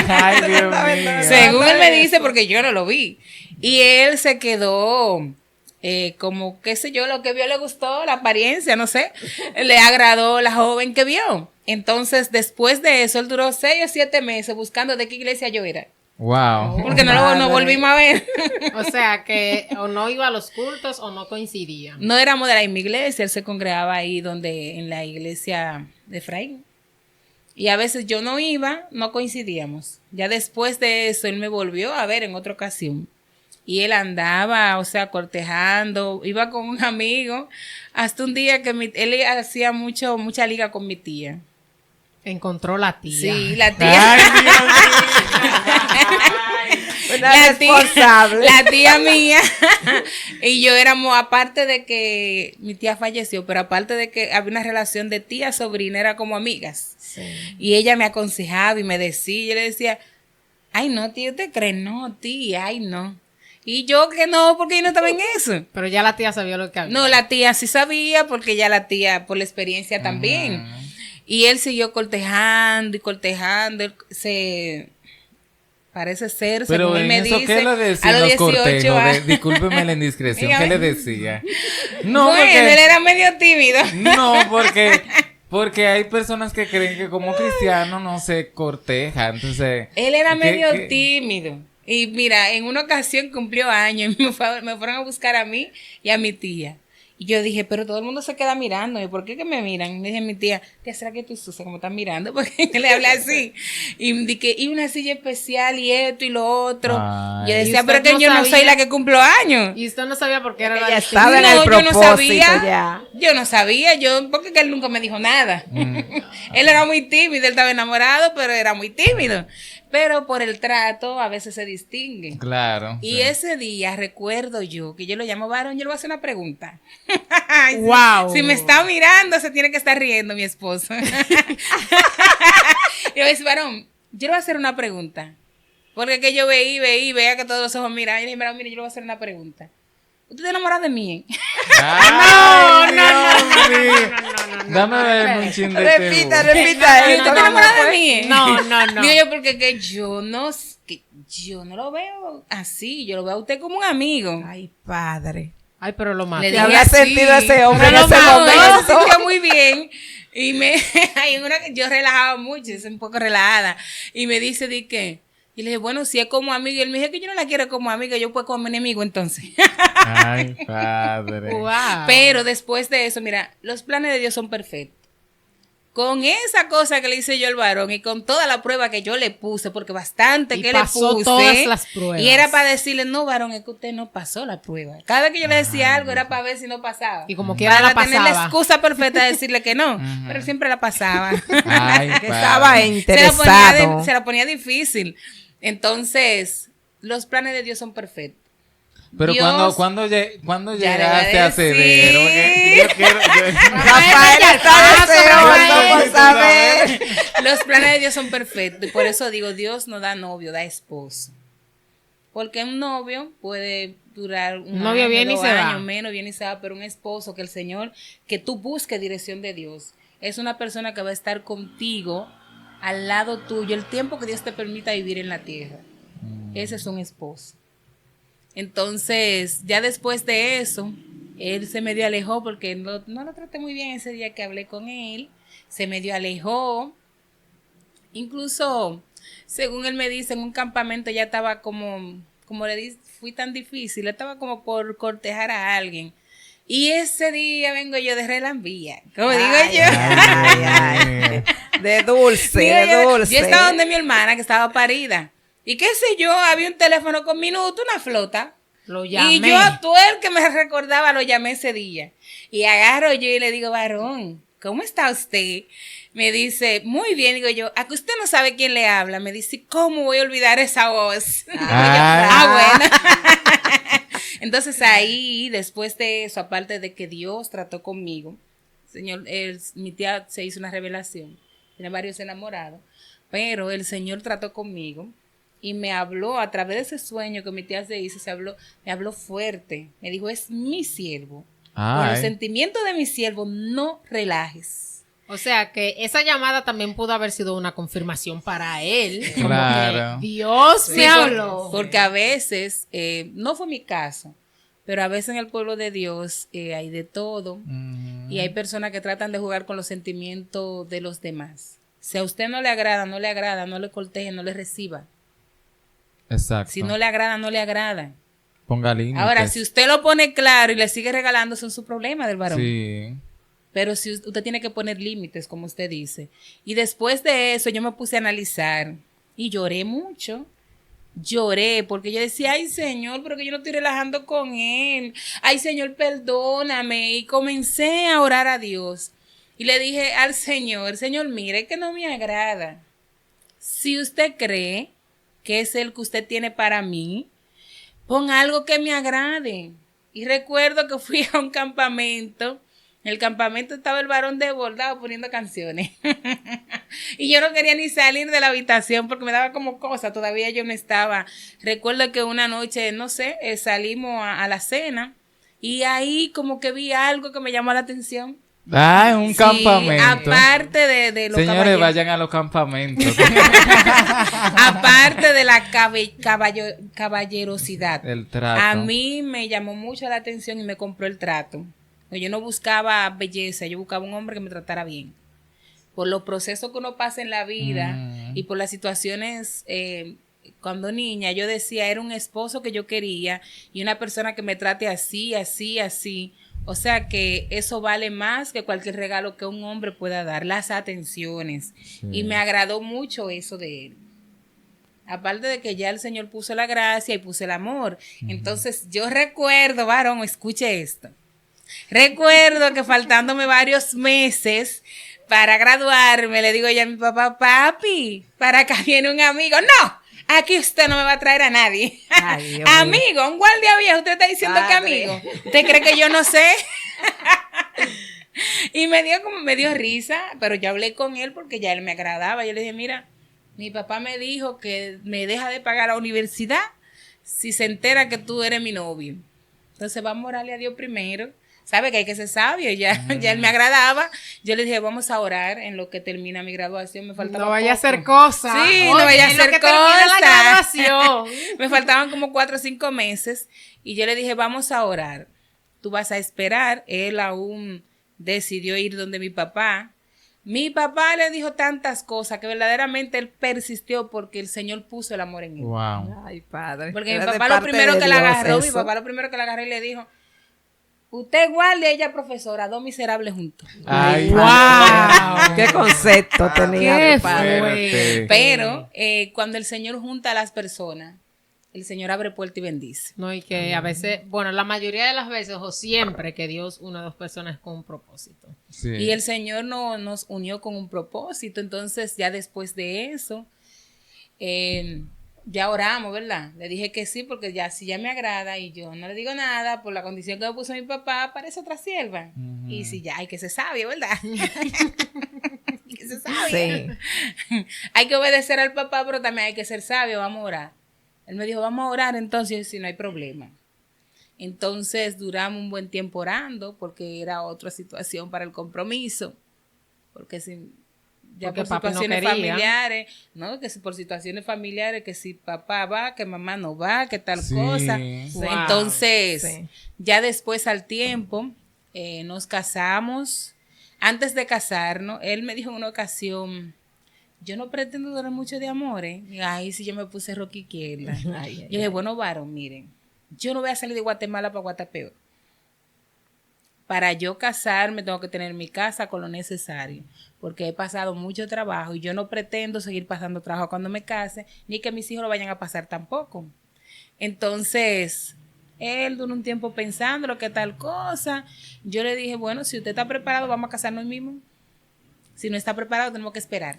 Ay, Dios mío. Según él me dice, porque yo no lo vi. Y él se quedó como, qué sé yo, lo que vio le gustó, la apariencia, no sé. Le agradó la joven que vio. Entonces, después de eso, él duró 6 o 7 meses buscando de qué iglesia yo era. Wow. Porque no volvimos a ver. O sea, que o no iba a los cultos o no coincidían. No éramos de la misma iglesia, él se congregaba ahí en la iglesia de Efraín. Y a veces yo no iba, no coincidíamos. Ya después de eso, él me volvió a ver en otra ocasión. Y él andaba, o sea, cortejando, iba con un amigo, hasta un día que él hacía mucha liga con mi tía. Encontró la tía. Sí, la tía. Ay, Dios mío. Una responsable. La tía mía y yo éramos, aparte de que mi tía falleció, pero aparte de que había una relación de tía sobrina, era como amigas. Sí. Y ella me aconsejaba y me decía, yo le decía, ay no, tía, ¿usted cree? No, tía, ay no. Y yo que no, porque yo no estaba en eso. Pero ya la tía sabía lo que había. No, la tía sí sabía, porque ya la tía, por la experiencia también. Y él siguió cortejando y cortejando, él parece ser, Pero según él en me eso, dice, ¿qué le decía a en los los 18 cortejos? años. Discúlpeme la indiscreción. ¿Qué le decía? No, Bueno, él porque, era medio tímido. no, porque hay personas que creen que como cristiano no se corteja. Entonces, Él era ¿qué- medio qué? tímido. Y mira, en una ocasión cumplió años y me fueron a buscar a mí y a mi tía. Y yo dije, pero todo el mundo se queda mirando. ¿Y por qué que me miran? Me dije mi tía, ¿será que tú sucia como están mirando? Porque le hablé así. Y dije, y una silla especial y esto y lo otro. Ay. Yo ¿Y decía, usted pero que no yo no soy sabía? la que cumplo años. Y usted no sabía por qué era la Ella distinta. estaba en el yo no propósito sabía. ya. Yo no sabía, porque que él nunca me dijo nada. Él era muy tímido, él estaba enamorado, pero era muy tímido. Pero por el trato a veces se distingue. Claro. Y sí. ese día recuerdo yo que yo lo llamo varón, yo le voy a hacer una pregunta. Wow. Si me está mirando, se tiene que estar riendo mi esposo. Yo le dije, varón, yo le voy a hacer una pregunta. Porque que yo veía que todos los ojos miraban. Yo le dije, varón, mire, yo le voy a hacer una pregunta. ¿Usted está enamorado de mí? Ay, no. Dame ver un chin de Repita este esto. ¿Usted está enamorado de mí? No. Digo yo, porque que yo no lo veo así. Yo lo veo a usted como un amigo. Ay, padre. Ay, pero lo Le maté. ¿Qué había sentido ese hombre en No, ese no, ella se momento? sintió muy bien. Y yo relajaba mucho, es un poco relajada. Y me dice, ¿de qué? Y le dije, bueno, si es como amigo. Y él me dijo que yo no la quiero como amiga, yo puedo como enemigo entonces. Ay, padre. Wow. Pero después de eso, mira, los planes de Dios son perfectos. con esa cosa que le hice yo al varón y con toda la prueba que yo le puse, porque bastante Y que le pasó puse. todas las pruebas. Y era para decirle, no, varón, es que usted no pasó la prueba. Cada vez que yo le decía algo era para ver si no pasaba. Y como quiera para la tener la pasaba. excusa perfecta de decirle que no. Pero él siempre la pasaba. Ay, Que padre. estaba se interesado. la ponía difícil. Entonces, los planes de Dios son perfectos. Pero Dios- cuando Ya le voy a llegaste a ceder, decir. porque yo quiero... Rafael está deseoso por saber. Los planes de Dios son perfectos. Y por eso digo, Dios no da novio, da esposo. Porque un novio puede durar un novio año, viene y 2 se va. años, menos viene y se va, pero un esposo que el Señor, que tú busques dirección de Dios, es una persona que va a estar contigo, al lado tuyo, el tiempo que Dios te permita vivir en la tierra. Ese es un esposo. Entonces, ya después de eso, él se medio alejó porque no lo traté muy bien ese día que hablé con él. Se medio alejó. Incluso, según él me dice, en un campamento ya estaba como le dije, fui tan difícil, estaba como por cortejar a alguien. Y ese día vengo yo de relambía, como digo yo. Ay. De dulce, Digo de yo, dulce. yo estaba donde mi hermana que estaba parida. Y qué sé yo, había un teléfono con minuto, una flota. Lo llamé. Y yo a todo el que me recordaba lo llamé ese día. Y agarro yo y le digo, varón, ¿cómo está usted? Me dice, muy bien. Digo yo, ¿a que usted no sabe quién le habla? Me dice, ¿cómo voy a olvidar esa voz? Digo yo, bueno. Entonces ahí, después de eso, aparte de que Dios trató conmigo, Señor, mi tía se hizo una revelación. Tiene varios enamorados, pero el Señor trató conmigo. Y me habló a través de ese sueño que mi tía se hizo, me habló fuerte. Me dijo, es mi siervo. Con los sentimientos de mi siervo, no relajes. O sea que esa llamada también pudo haber sido una confirmación para él. Como Claro. que Dios me habló. Porque a veces, no fue mi caso, pero a veces en el pueblo de Dios hay de todo. Y hay personas que tratan de jugar con los sentimientos de los demás. Si a usted no le agrada, no le corteje, no le reciba. Exacto. Si no le agrada, no le agrada. Ponga límites. Ahora, si usted lo pone claro y le sigue regalando, son su problema del varón. Sí. Pero si usted tiene que poner límites, como usted dice. Y después de eso, yo me puse a analizar y lloré mucho. Lloré porque yo decía, ay Señor, pero que yo no estoy relajando con él. Ay Señor, perdóname. Y comencé a orar a Dios. Y le dije al Señor, Señor, mire que no me agrada. Si usted cree que es el que usted tiene para mí, pon algo que me agrade. Y recuerdo que fui a un campamento. En el campamento estaba el varón desbordado poniendo canciones. Y yo no quería ni salir de la habitación porque me daba como cosa. Todavía yo no estaba. Recuerdo que una noche, no sé, salimos a la cena. Y ahí como que vi algo que me llamó la atención. Ah, es un Sí, campamento. aparte de los Señores, caballeros. vayan a los campamentos. Aparte de la caballerosidad. El trato. A mí me llamó mucho la atención y me compró el trato. Yo no buscaba belleza, yo buscaba un hombre que me tratara bien. Por los procesos que uno pasa en la vida y por las situaciones, cuando niña, yo decía, era un esposo que yo quería y una persona que me trate así, así, así. O sea que eso vale más que cualquier regalo que un hombre pueda dar, las atenciones. Sí. Y me agradó mucho eso de él. Aparte de que ya el Señor puso la gracia y puso el amor. Entonces yo recuerdo, varón, escuche esto. Recuerdo que faltándome varios meses para graduarme, le digo ya a mi papá, papi, para acá viene un amigo. No, aquí usted no me va a traer a nadie. Ay, Dios mío. Amigo, un guardia viejo, usted está diciendo que Padre. amigo. ¿Usted cree que yo no sé? Y me dio risa, pero yo hablé con él porque ya él me agradaba. Yo le dije, mira, mi papá me dijo que me deja de pagar la universidad si se entera que tú eres mi novio. Entonces vamos a orarle a Dios primero. Sabe que hay que ser sabio, ya él me agradaba. Yo le dije, vamos a orar en lo que termina mi graduación. Me faltaba No vaya a poco. hacer cosas. Sí, Oye, no vaya a en lo hacer que termina la cosas. graduación. Me faltaban como 4 o 5 meses. Y yo le dije, vamos a orar. Tú vas a esperar. Él aún decidió ir donde mi papá. Mi papá le dijo tantas cosas que verdaderamente él persistió porque el Señor puso el amor en él. Wow. Ay, padre. Porque mi Era de papá lo parte primero de que la Dios agarró, mi eso. papá lo primero que la agarró y le dijo, Usted guarde, ella profesora, 2 miserables juntos. Ay, ¡Wow! ¡Qué concepto tenía Qué tu padre! fuerte. Pero cuando el Señor junta a las personas, el Señor abre puerta y bendice. No, y que a veces, bueno, la mayoría de las veces o siempre que Dios une a 2 personas con un propósito. Sí. Y el Señor nos unió con un propósito. Entonces, ya después de eso, ya oramos, ¿verdad? Le dije que sí, porque ya si ya me agrada y yo no le digo nada por la condición que me puso mi papá, parece otra sierva. Ujú. Y si ya hay que ser sabio, ¿verdad? Hay que ser sabio. Sí. Hay que obedecer al papá, pero también hay que ser sabio, vamos a orar. Él me dijo, vamos a orar entonces si no hay problema. Entonces duramos un buen tiempo orando porque era otra situación para el compromiso. Porque si ya Porque por papi no situaciones quería. familiares, ¿no? Que si por situaciones familiares, que si papá va, que mamá no va, que tal Sí. cosa. Wow. Entonces, Sí. ya después al tiempo, nos casamos. Antes de casarnos, él me dijo en una ocasión, yo no pretendo durar mucho de amor, ¿eh? Y ahí sí yo me puse roca izquierda. Ay, ay, Yo dije, bueno, varón, miren, yo no voy a salir de Guatemala para Guatapeo. Para yo casarme tengo que tener mi casa con lo necesario, porque he pasado mucho trabajo y yo no pretendo seguir pasando trabajo cuando me case, ni que mis hijos lo vayan a pasar tampoco. Entonces, él duró un tiempo pensando lo que tal cosa. Yo le dije, bueno, si usted está preparado, vamos a casarnos hoy mismo. Si no está preparado, tenemos que esperar.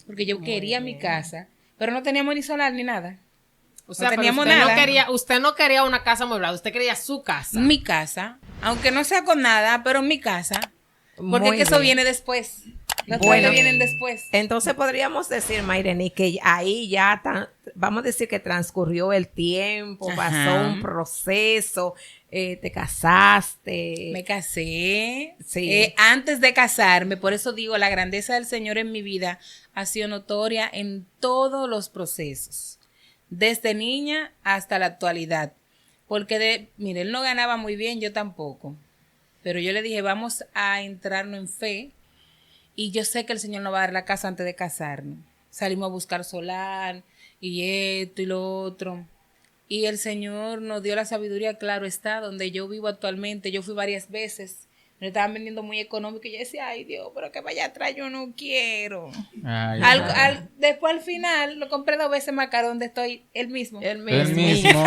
Porque yo quería mi casa, pero no teníamos ni solar ni nada. O sea, No pero teníamos usted nada. usted no quería una casa amueblada, usted quería su casa. Mi casa, aunque no sea con nada, pero mi casa. Porque Muy es que eso bien. viene después. Las Bueno. cosas vienen después. Entonces podríamos decir, Mayreni, que ahí ya, vamos a decir que transcurrió el tiempo, Ajá. pasó un proceso, te casaste. Me casé. Sí. Antes de casarme, por eso digo, la grandeza del Señor en mi vida ha sido notoria en todos los procesos. Desde niña hasta la actualidad. Porque, mire, él no ganaba muy bien, yo tampoco. Pero yo le dije, vamos a entrarnos en fe. Y yo sé que el Señor nos va a dar la casa antes de casarnos. Salimos a buscar solar y esto y lo otro. Y el Señor nos dio la sabiduría, claro está, donde yo vivo actualmente. Yo fui varias veces. Me estaban vendiendo muy económico y yo decía, ay Dios, pero que vaya atrás, yo no quiero. Ay, Después al final lo compré 2 veces más caro donde estoy, el mismo. El el mismo. mismo.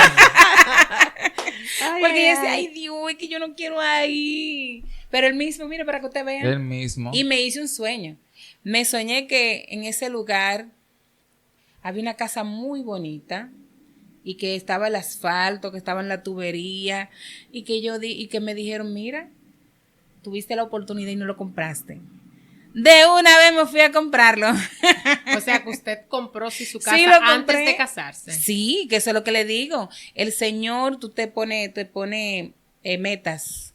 Ay, Porque yo ay, decía, ay. ay Dios, es que yo no quiero ahí. Pero el mismo, mire, para que usted vea. El mismo. Y me hice un sueño. Me soñé que en ese lugar había una casa muy bonita y que estaba el asfalto, que estaba en la tubería y que y que me dijeron, mira, tuviste la oportunidad y no lo compraste. De una vez me fui a comprarlo. O sea, que usted compró su casa Sí, lo antes compré. de casarse. Sí, que eso es lo que le digo. El Señor, tú te pone metas,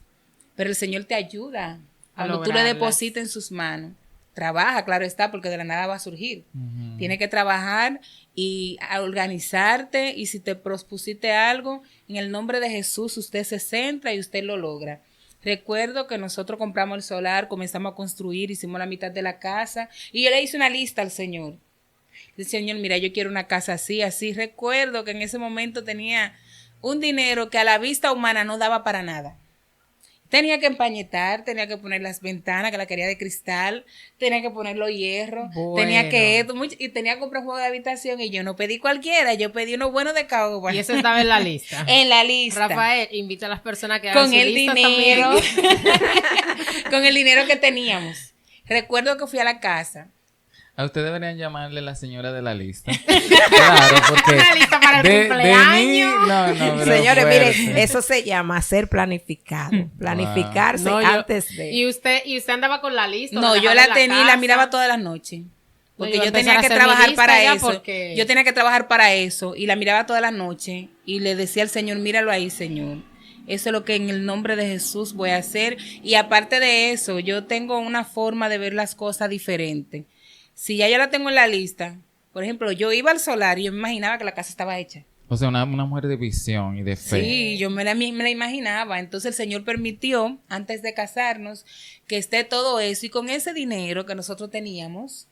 pero el Señor te ayuda. A Cuando tú le lograrlas. depositas en sus manos, trabaja, claro está, porque de la nada va a surgir. Ujú. Tienes que trabajar y a organizarte, y si te prospusiste algo, en el nombre de Jesús usted se centra y usted lo logra. Recuerdo que nosotros compramos el solar, comenzamos a construir, hicimos la mitad de la casa y yo le hice una lista al Señor. El Señor, mira, yo quiero una casa así, así. Recuerdo que en ese momento tenía un dinero que a la vista humana no daba para nada. Tenía que empañetar, tenía que poner las ventanas, que la quería de cristal, tenía que poner los hierros, Bueno. tenía que esto, y tenía que comprar juego de habitación y yo no pedí cualquiera, yo pedí uno bueno de caoba. Y eso estaba en la lista. En la lista. Rafael, invita a las personas que hagan Con su el lista dinero, también. con el dinero que teníamos. Recuerdo que fui a la casa. A usted deberían llamarle la señora de la lista. Claro, porque Una lista para el de mí, cumpleaños. no, pero Señores, fuerte. miren, eso se llama ser planificado. Planificarse No, yo- antes de. y usted andaba con la lista. No, yo la tenía y la miraba todas las noches. Porque No, yo yo voy a tenía empezar que a hacer mi trabajar lista para ya eso. porque- Yo tenía que trabajar para eso y la miraba todas las noches y le decía al Señor, míralo ahí, Señor. Eso es lo que en el nombre de Jesús voy a hacer. Y aparte de eso, yo tengo una forma de ver las cosas diferente. Si ya yo la tengo en la lista, por ejemplo, yo iba al solar y yo me imaginaba que la casa estaba hecha. O sea, una mujer de visión y de fe. Sí, yo me la imaginaba. Entonces el Señor permitió, antes de casarnos, que esté todo eso. Y con ese dinero que nosotros teníamos,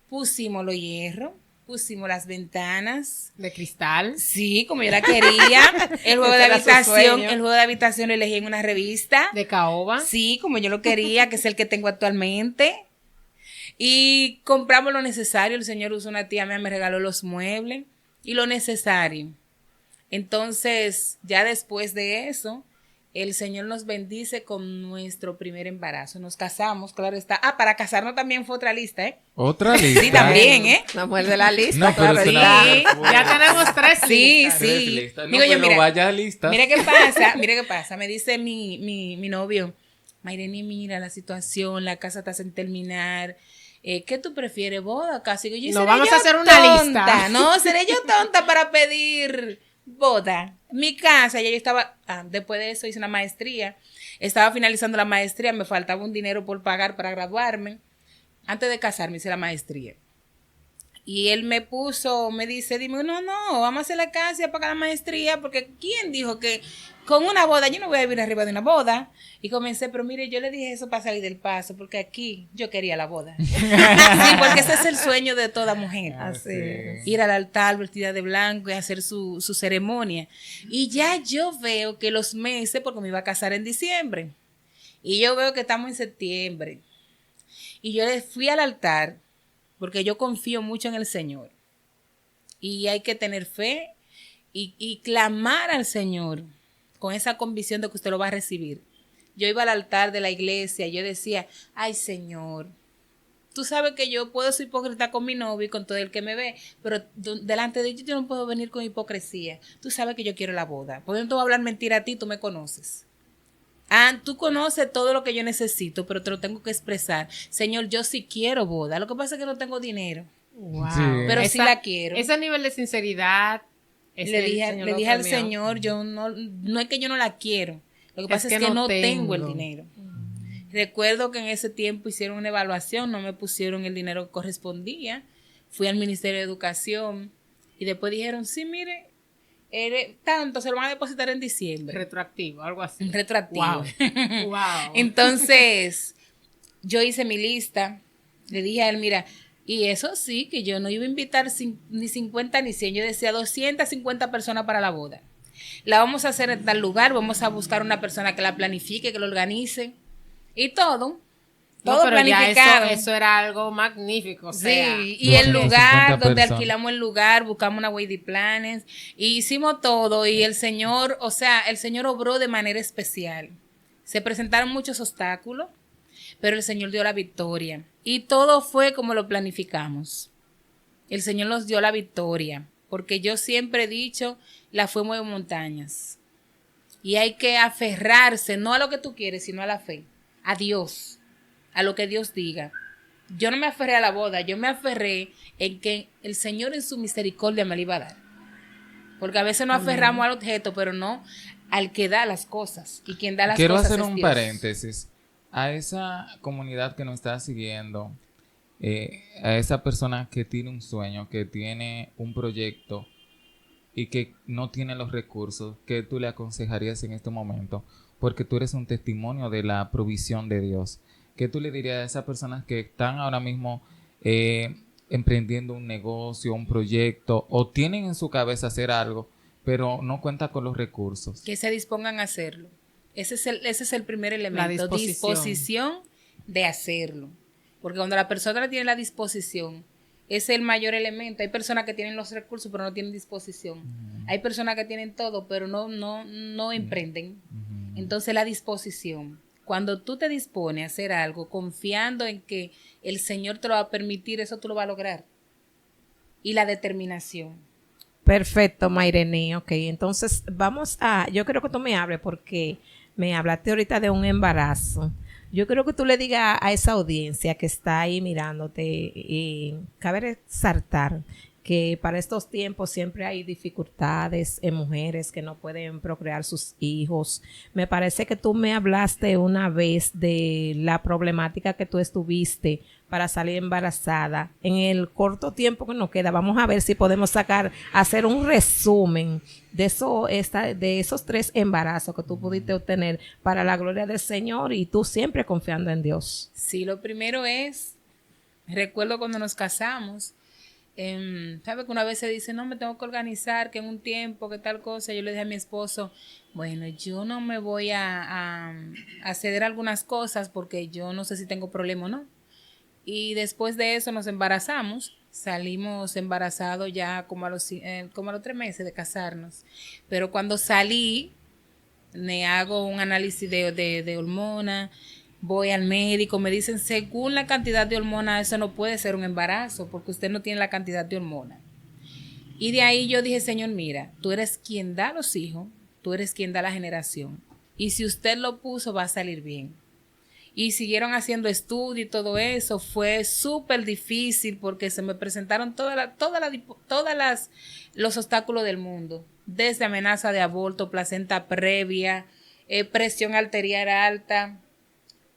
pusimos los hierros, pusimos las ventanas. De cristal. Sí, como yo la quería. El juego de Ese era su habitación, sueño. el juego de habitación lo elegí en una revista. De caoba. Sí, como yo lo quería, que es el que tengo actualmente. Y compramos lo necesario. El Señor usó, una tía mía me regaló los muebles y lo necesario. Entonces, ya después de eso, el Señor nos bendice con nuestro primer embarazo. Nos casamos, claro está. Ah, para casarnos también fue otra lista, ¿eh? Otra lista. Sí, también, ¿eh? No muerde la lista, No, pero claro eso no está. Sí. Ya tenemos 3 Sí, listas. sí. Tres listas. No, Digo yo, pero mira, vaya listas. mira qué pasa. Me dice mi novio, Mayreni, mira la situación, la casa está sin terminar. ¿Qué tú prefieres, boda, casa? Y yo, No, ¿seré vamos yo a hacer una tonta? lista. No, seré yo tonta para pedir boda. Mi casa, ya yo estaba, después de eso hice una maestría. Estaba finalizando la maestría, me faltaba un dinero por pagar para graduarme. Antes de casarme hice la maestría. Y él me dice, dime, no, vamos a hacer la casa y a pagar la maestría, porque ¿quién dijo que con una boda, yo no voy a vivir arriba de una boda? Y comencé, pero mire, yo le dije eso para salir del paso, porque aquí yo quería la boda. Sí, porque ese es el sueño de toda mujer. Así es. Ir al altar vestida de blanco y hacer su ceremonia. Y ya yo veo que los meses, porque me iba a casar en diciembre, y yo veo que estamos en septiembre, y yo le fui al altar, porque yo confío mucho en el Señor. Y hay que tener fe y clamar al Señor con esa convicción de que usted lo va a recibir. Yo iba al altar de la iglesia y yo decía, ay Señor, tú sabes que yo puedo ser hipócrita con mi novio y con todo el que me ve, pero delante de ellos yo no puedo venir con hipocresía. Tú sabes que yo quiero la boda. Por eso no te voy a hablar mentira a ti, tú me conoces. Tú conoces todo lo que yo necesito, pero te lo tengo que expresar. Señor, yo sí quiero boda. Lo que pasa es que no tengo dinero, Wow. Sí. pero sí la quiero. Ese nivel de sinceridad. Le dije al Señor, yo no es que yo no la quiero. Lo que pasa es que no tengo el dinero. Recuerdo que en ese tiempo hicieron una evaluación, no me pusieron el dinero que correspondía. Fui al Ministerio de Educación y después dijeron, sí, mire, tanto se lo van a depositar en diciembre. Retroactivo, algo así. Retroactivo. Wow. Wow. Entonces, yo hice mi lista, le dije a él, mira, y eso sí, que yo no iba a invitar ni 50 ni 100, yo decía 250 personas para la boda. La vamos a hacer en tal lugar, vamos a buscar una persona que la planifique, que lo organice, y todo No, pero ya planificado. eso era algo magnífico. O sea, Sí, y el 250 lugar donde personas. alquilamos el lugar, buscamos una wedding planes y hicimos todo y el Señor, o sea, el Señor obró de manera especial. Se presentaron muchos obstáculos, pero el Señor dio la victoria y todo fue como lo planificamos. El Señor nos dio la victoria, porque yo siempre he dicho, la fe mueve montañas. Y hay que aferrarse, no a lo que tú quieres, sino a la fe, a Dios, a lo que Dios diga. Yo no me aferré a la boda, yo me aferré en que el Señor en su misericordia me la iba a dar. Porque a veces nos aferramos al objeto, pero no al que da las cosas. Y quien da las Quiero cosas hacer es un Dios. paréntesis. A esa comunidad que nos está siguiendo, a esa persona que tiene un sueño, que tiene un proyecto y que no tiene los recursos, ¿qué tú le aconsejarías en este momento? Porque tú eres un testimonio de la provisión de Dios. ¿Qué tú le dirías a esas personas que están ahora mismo emprendiendo un negocio, un proyecto, o tienen en su cabeza hacer algo, pero no cuenta con los recursos? Que se dispongan a hacerlo. Ese es el primer elemento, La disposición de hacerlo. Porque cuando la persona tiene la disposición, es el mayor elemento. Hay personas que tienen los recursos, pero no tienen disposición. Hay personas que tienen todo, pero no emprenden. Entonces, la disposición. Cuando tú te dispones a hacer algo, confiando en que el Señor te lo va a permitir, eso tú lo vas a lograr. Y la determinación. Perfecto, Mayreni. Ok, entonces yo creo que tú me hables porque me hablaste ahorita de un embarazo. Yo creo que tú le digas a esa audiencia que está ahí mirándote, y cabe resaltar que para estos tiempos siempre hay dificultades en mujeres que no pueden procrear sus hijos. Me parece que tú me hablaste una vez de la problemática que tú estuviste para salir embarazada. En el corto tiempo que nos queda, vamos a ver si podemos hacer un resumen de esos 3 embarazos que tú pudiste obtener para la gloria del Señor y tú siempre confiando en Dios. Sí, lo primero es, recuerdo cuando nos casamos, ¿Sabe que una vez se dice, no, me tengo que organizar, que en un tiempo, que tal cosa? Yo le dije a mi esposo, bueno, yo no me voy a ceder a algunas cosas porque yo no sé si tengo problema o no. Y después de eso nos embarazamos, salimos embarazados ya como a los 3 meses de casarnos. Pero cuando salí, me hago un análisis de hormonas, voy al médico, me dicen, según la cantidad de hormonas, eso no puede ser un embarazo, porque usted no tiene la cantidad de hormonas. Y de ahí yo dije, Señor, mira, tú eres quien da los hijos, tú eres quien da la generación. Y si usted lo puso, va a salir bien. Y siguieron haciendo estudio y todo eso. Fue súper difícil porque se me presentaron los obstáculos del mundo. Desde amenaza de aborto, placenta previa, presión arterial alta.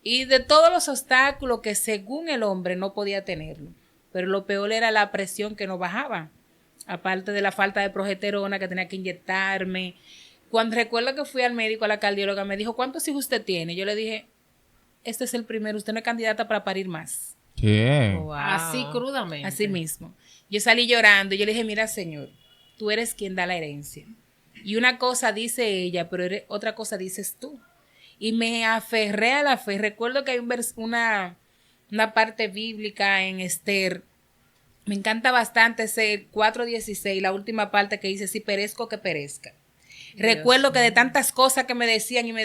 Y de todos los obstáculos que según el hombre no podía tenerlo. Pero lo peor era la presión que no bajaba. Aparte de la falta de progesterona que tenía que inyectarme. Cuando recuerdo que fui al médico, a la cardióloga, me dijo, ¿cuántos hijos usted tiene? Yo le dije, este es el primero, usted no es candidata para parir más. ¿Qué? Wow. Así crudamente. Así mismo. Yo salí llorando y yo le dije, mira, Señor, tú eres quien da la herencia. Y una cosa dice ella, pero otra cosa dices tú. Y me aferré a la fe. Recuerdo que hay una parte bíblica en Esther. Me encanta bastante ese 4:16, la última parte que dice, si perezco, que perezca. Recuerdo que de tantas cosas que me decían, yo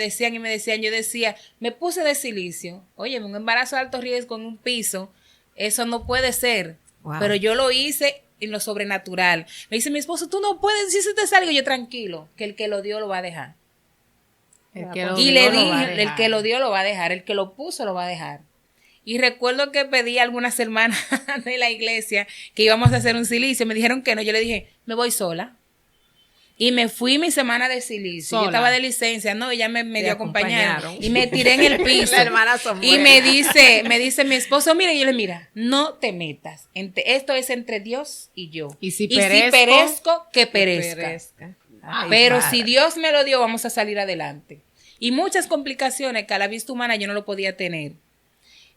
decía, me puse de silicio. Oye, un embarazo de alto riesgo en un piso, eso no puede ser. Wow. Pero yo lo hice en lo sobrenatural. Me dice mi esposo, tú no puedes decir si te salgo. Yo, tranquilo, que el que lo dio lo va a dejar. Y le dije, el que lo dio lo va a dejar, el que lo puso lo va a dejar. Y recuerdo que pedí a algunas hermanas de la iglesia que íbamos a hacer un silicio. Me dijeron que no. Yo le dije, me voy sola. Y me fui mi semana de silicio. Sola. Yo estaba de licencia, no, ella me dio acompañaron. acompañaron. Y me tiré en el piso. Las hermanas son Y buenas. me dice mi esposo, mira, y yo le mira, no te metas. Esto es entre Dios y yo. Y si perezco, que perezca. Ay, Pero padre. si Dios me lo dio, vamos a salir adelante. Y muchas complicaciones que a la vista humana yo no lo podía tener.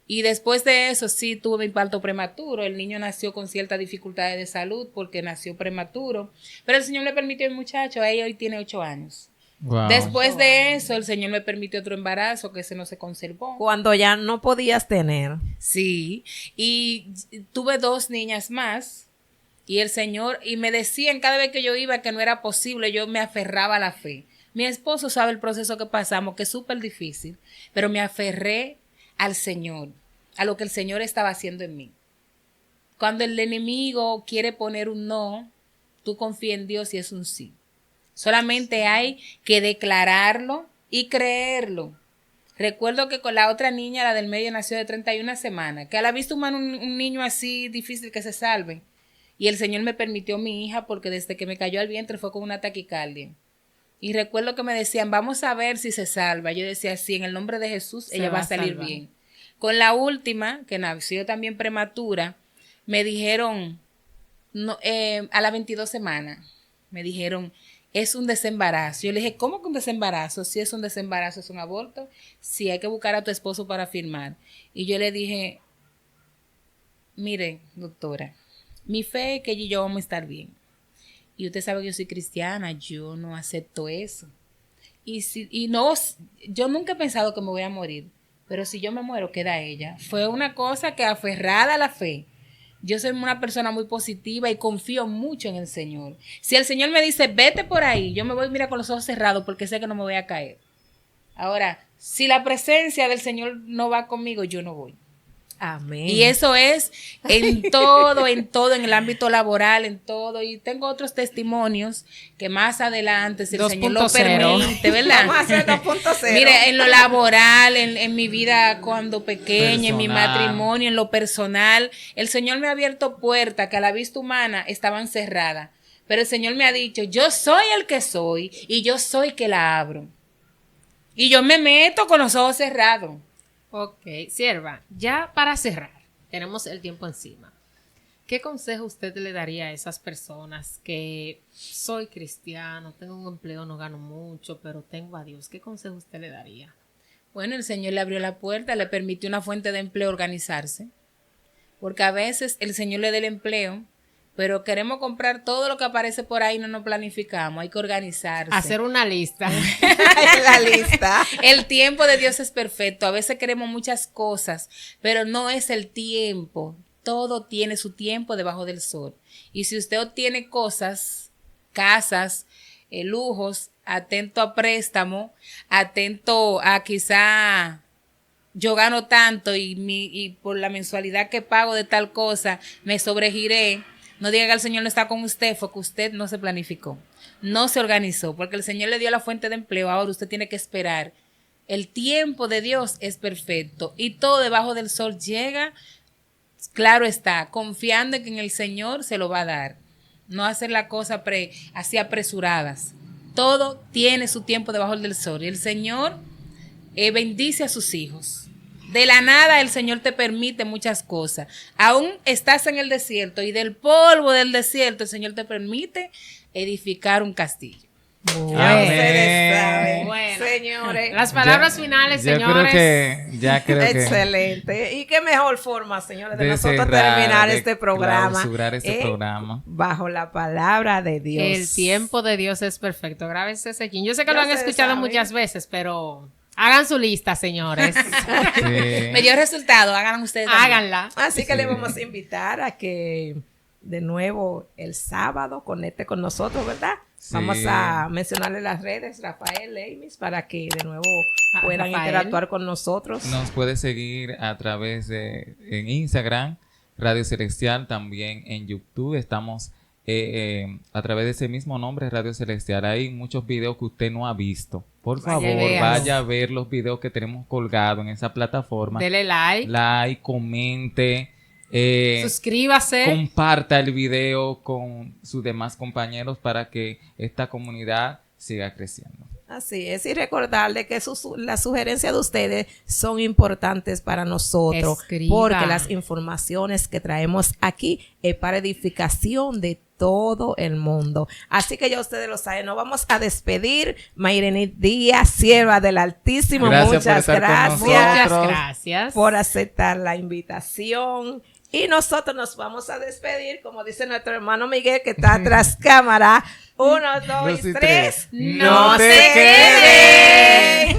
Y después de eso sí tuve mi parto prematuro. El niño nació con ciertas dificultades de salud porque nació prematuro. Pero el Señor le permitió al muchacho, ella hoy tiene 8 años. Wow. Después de eso, el Señor me permitió otro embarazo que ese no se conservó. Cuando ya no podías tener. Sí, y tuve 2 niñas más. Y el Señor, y me decían cada vez que yo iba que no era posible, yo me aferraba a la fe. Mi esposo sabe el proceso que pasamos, que es súper difícil, pero me aferré al Señor, a lo que el Señor estaba haciendo en mí. Cuando el enemigo quiere poner un no, tú confía en Dios y es un sí. Solamente hay que declararlo y creerlo. Recuerdo que con la otra niña, la del medio, nació de 31 semanas, que a la vista humana un niño así difícil que se salve. Y el Señor me permitió mi hija porque desde que me cayó al vientre fue con una taquicardia. Y recuerdo que me decían, vamos a ver si se salva. Yo decía, sí, en el nombre de Jesús, ella va a salir bien. Con la última, que nació también prematura, me dijeron, no, a las 22 semanas, me dijeron, es un desembarazo. Yo le dije, ¿cómo que un desembarazo? Si es un desembarazo, es un aborto. Sí, hay que buscar a tu esposo para firmar. Y yo le dije, mire, doctora, mi fe es que ella y yo vamos a estar bien. Y usted sabe que yo soy cristiana, yo no acepto eso. Y no, yo nunca he pensado que me voy a morir, pero si yo me muero, queda ella. Fue una cosa que aferrada a la fe. Yo soy una persona muy positiva y confío mucho en el Señor. Si el Señor me dice, vete por ahí, yo me voy, mira, con los ojos cerrados porque sé que no me voy a caer. Ahora, si la presencia del Señor no va conmigo, yo no voy. Amén. Y eso es en todo, en el ámbito laboral, en todo. Y tengo otros testimonios que más adelante, si el Señor lo 2.0. permite, ¿verdad? Vamos a hacer 2.0. Mire, en lo laboral, en mi vida cuando pequeña, en mi matrimonio, en lo personal, el Señor me ha abierto puertas que a la vista humana estaban cerradas. Pero el Señor me ha dicho, yo soy el que soy y yo soy que la abro. Y yo me meto con los ojos cerrados. Ok, sierva, ya para cerrar, tenemos el tiempo encima. ¿Qué consejo usted le daría a esas personas que soy cristiano, tengo un empleo, no gano mucho, pero tengo a Dios? ¿Qué consejo usted le daría? Bueno, el Señor le abrió la puerta, le permitió una fuente de empleo organizarse, porque a veces el Señor le da el empleo, pero queremos comprar todo lo que aparece por ahí, no nos planificamos, hay que organizarse. Hacer una lista. La lista. El tiempo de Dios es perfecto. A veces queremos muchas cosas, pero no es el tiempo. Todo tiene su tiempo debajo del sol. Y si usted obtiene cosas, casas, lujos, atento a préstamo, atento a quizá yo gano tanto y por la mensualidad que pago de tal cosa me sobregiré, no diga que el Señor no está con usted, fue que usted no se planificó, no se organizó, porque el Señor le dio la fuente de empleo, ahora usted tiene que esperar. El tiempo de Dios es perfecto y todo debajo del sol llega, claro está, confiando en que en el Señor se lo va a dar. No hacer la cosa así apresuradas. Todo tiene su tiempo debajo del sol. Y el Señor bendice a sus hijos. De la nada el Señor te permite muchas cosas. Aún estás en el desierto y del polvo del desierto el Señor te permite edificar un castillo. Amén. Ustedes saben, Bueno. señores. Las palabras finales, señores. Ya creo que Excelente. ¿Y qué mejor forma, señores, de de nosotros cerrar, terminar de este programa? clausurar este programa. Bajo la palabra de Dios. El tiempo de Dios es perfecto. Grábense ese chin. Yo sé que Ya lo han ustedes escuchado saben. muchas veces, pero hagan su lista, señores. Sí. Me dio resultado, hagan ustedes también. Háganla. Así que Sí. le vamos a invitar a que de nuevo el sábado conecte con nosotros, ¿verdad? Sí. Vamos a mencionarle las redes, Rafael, Leimis, para que de nuevo puedan Rafael. interactuar con nosotros. Nos puede seguir a través de en Instagram, Radio Celestial, también en YouTube. Estamos a través de ese mismo nombre, Radio Celestial. Hay muchos videos que usted no ha visto. Por Vaya, favor, véalos. vaya a ver los videos que tenemos colgados en esa plataforma. Dele like. Like, comente, Suscríbase. comparta el video con sus demás compañeros para que esta comunidad siga creciendo. Así es, y recordarle que las sugerencias de ustedes son importantes para nosotros, Escriba. porque las informaciones que traemos aquí es para edificación de todo el mundo. Así que ya ustedes lo saben, nos vamos a despedir. Mayrenit Díaz, sierva del Altísimo, Gracias por muchas estar con gracias Muchas nosotros. gracias. por aceptar la invitación. Y nosotros nos vamos a despedir, como dice nuestro hermano Miguel, que está tras cámara. 1, 2 Dos y y tres. 3. ¡No te quedes!